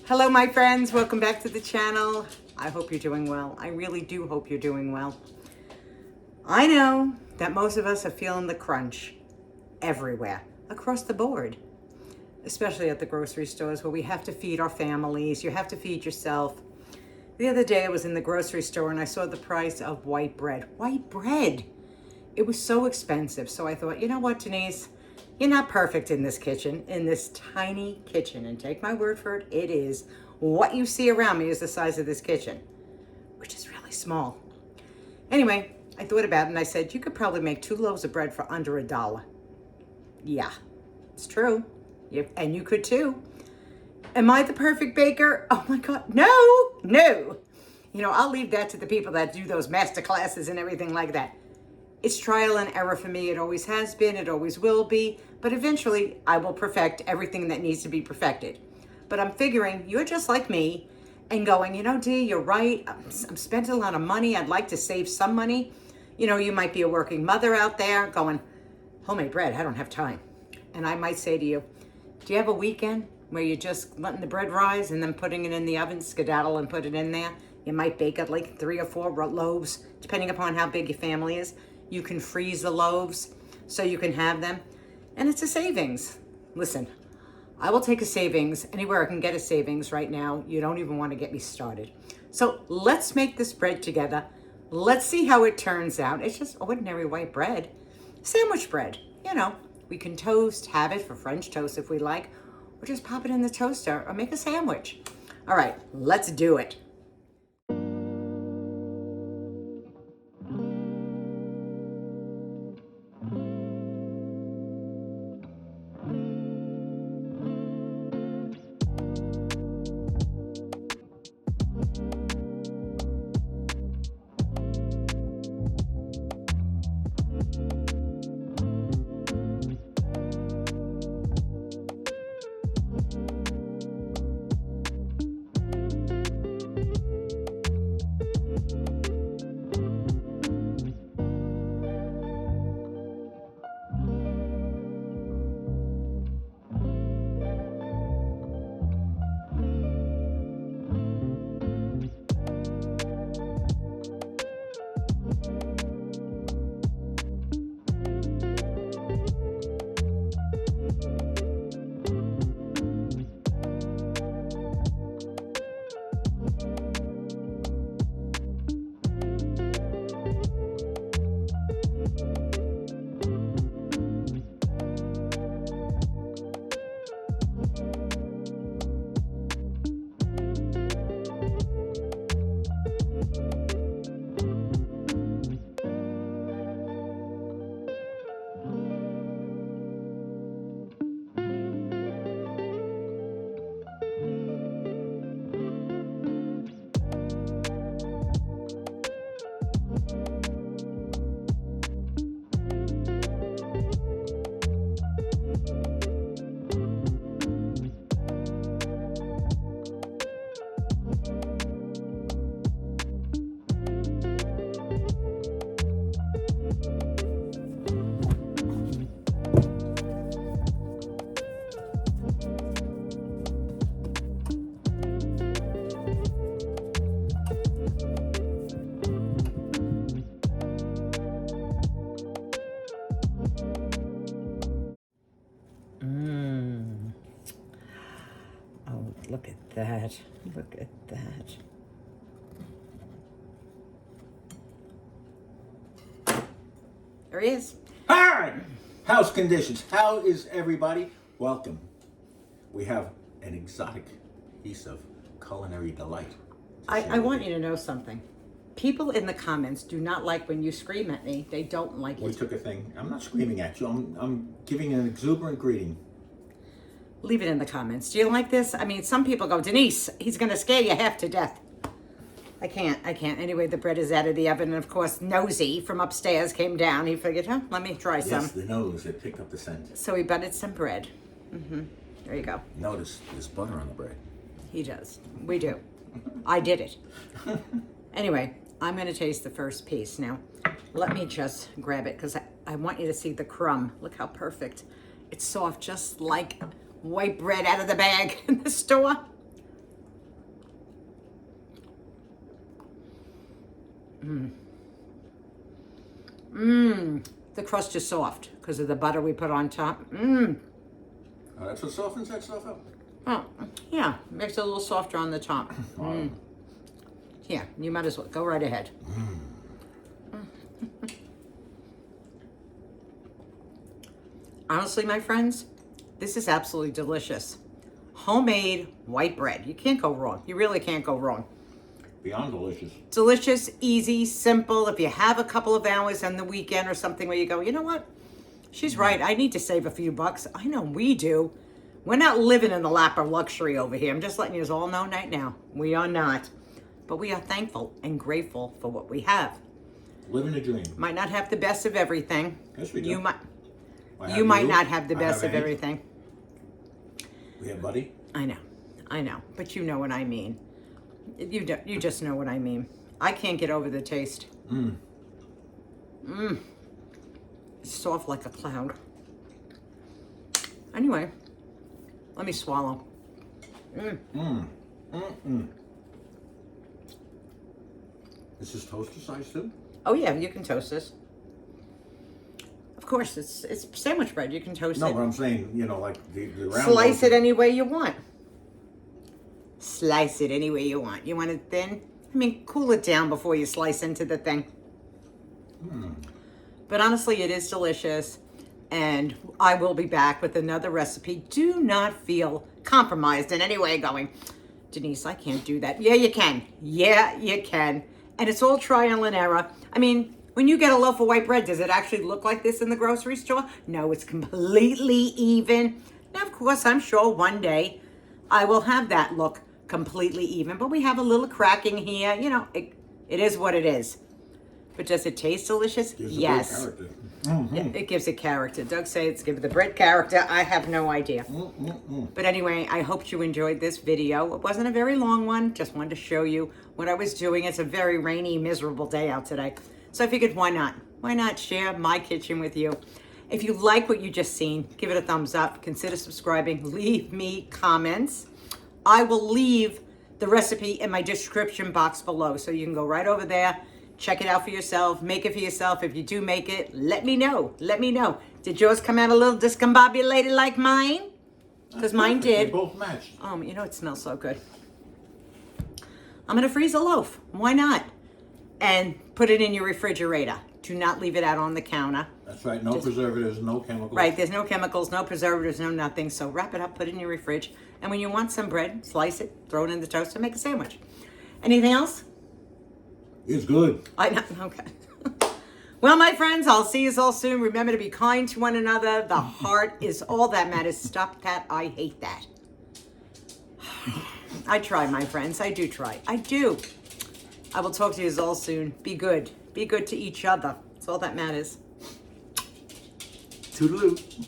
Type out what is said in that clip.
Hello, my friends. Welcome back to the channel. I hope you're doing well. I really do hope you're doing well. I know that most of us are feeling the crunch everywhere, across the board, especially at the grocery stores where we have to feed our families. You have to feed yourself. The other day I was in the grocery store and I saw the price of white bread. White bread! It was so expensive. So I thought, you know what, Denise? You're not perfect in this kitchen, in this tiny kitchen. And take my word for it, it is. What you see around me is the size of this kitchen, which is really small. Anyway, I thought about it and I said, you could probably make 2 loaves of bread for under $1. Yeah, it's true. And you could too. Am I the perfect baker? Oh my God, no. You know, I'll leave that to the people that do those master classes and everything like that. It's trial and error for me. It always has been. It always will be. But eventually, I will perfect everything that needs to be perfected. But I'm figuring you're just like me and going, you know, Dee, you're right. I'm spending a lot of money. I'd like to save some money. You know, you might be a working mother out there going, homemade bread, I don't have time. And I might say to you, do you have a weekend where you're just letting the bread rise and then putting it in the oven, skedaddle and put it in there? You might bake it like 3 or 4 loaves, depending upon how big your family is. You can freeze the loaves so you can have them. And it's a savings. Listen, I will take a savings anywhere I can get a savings right now. You don't even want to get me started. So let's make this bread together. Let's see how it turns out. It's just ordinary white bread. Sandwich bread, you know. We can toast, have it for French toast if we like, or just pop it in the toaster or make a sandwich. All right, let's do it. Oh, look at that. Look at that. There he is. Hi! House conditions. How is everybody? Welcome. We have an exotic piece of culinary delight. I want you to know something. People in the comments do not like when you scream at me. They don't like We it. took a thing. I'm not screaming at you. I'm giving an exuberant greeting. Leave it in the comments. Do you like this? I mean, some people go, Denise, he's going to scare you half to death. I can't. Anyway, the bread is out of the oven. And of course, Nosy from upstairs came down. He figured, let me try some. Yes, the nose. It picked up the scent. So he buttered some bread. There you go. Notice there's butter on the bread. He does. We do. I did it. Anyway, I'm going to taste the first piece. Now, let me just grab it because I want you to see the crumb. Look how perfect. It's soft, just like white bread out of the bag in the store. The crust is soft because of the butter we put on top. Oh, that's what softens that stuff up? Oh, yeah, makes it a little softer on the top. Yeah, you might as well go right ahead. Honestly, my friends, this is absolutely delicious. Homemade white bread. You can't go wrong. You really can't go wrong. Beyond delicious. Delicious, easy, simple. If you have a couple of hours on the weekend or something where you go, you know what? She's right. I need to save a few bucks. I know we do. We're not living in the lap of luxury over here. I'm just letting you all know right now. We are not. But we are thankful and grateful for what we have. Living a dream. Might not have the best of everything. Yes, we do. You might not have the best of everything. We have Buddy. I know. But you know what I mean. You just know what I mean. I can't get over the taste. It's soft like a cloud. Anyway, let me swallow. This is toaster size too? Oh yeah, you can toast this. Of course, it's sandwich bread. You can toast it. No, but I'm saying, you know, like the round. Slice it any way you want. Slice it any way you want. You want it thin? I mean, cool it down before you slice into the thing. But honestly, it is delicious. And I will be back with another recipe. Do not feel compromised in any way going, Denise, I can't do that. Yeah, you can. Yeah, you can. And it's all trial and error. I mean, when you get a loaf of white bread, does it actually look like this in the grocery store? No, it's completely even. Now, of course, I'm sure one day I will have that look completely even. But we have a little cracking here. You know, it is what it is. But does it taste delicious? Yes. Yeah, it gives it character. Doug say it's give the bread character. I have no idea. But anyway, I hope you enjoyed this video. It wasn't a very long one. Just wanted to show you what I was doing. It's a very rainy, miserable day out today. So I figured, why not? Why not share my kitchen with you? If you like what you just seen, give it a thumbs up. Consider subscribing. Leave me comments. I will leave the recipe in my description box below. So you can go right over there. Check it out for yourself. Make it for yourself. If you do make it, let me know. Let me know. Did yours come out a little discombobulated like mine? Because mine did. They both matched. You know, it smells so good. I'm going to freeze a loaf. Why not? And put it in your refrigerator. Do not leave it out on the counter. That's right. No preservatives, no chemicals. Right. There's no chemicals, no preservatives, no nothing. So wrap it up, put it in your fridge. And when you want some bread, slice it, throw it in the toaster, make a sandwich. Anything else? It's good. I know. Okay. Well, my friends, I'll see you all soon. Remember to be kind to one another. The heart is all that matters. Stop that. I hate that. I try, my friends. I do try. I do. I will talk to you all soon. Be good. Be good to each other. It's all that matters. Toodaloo.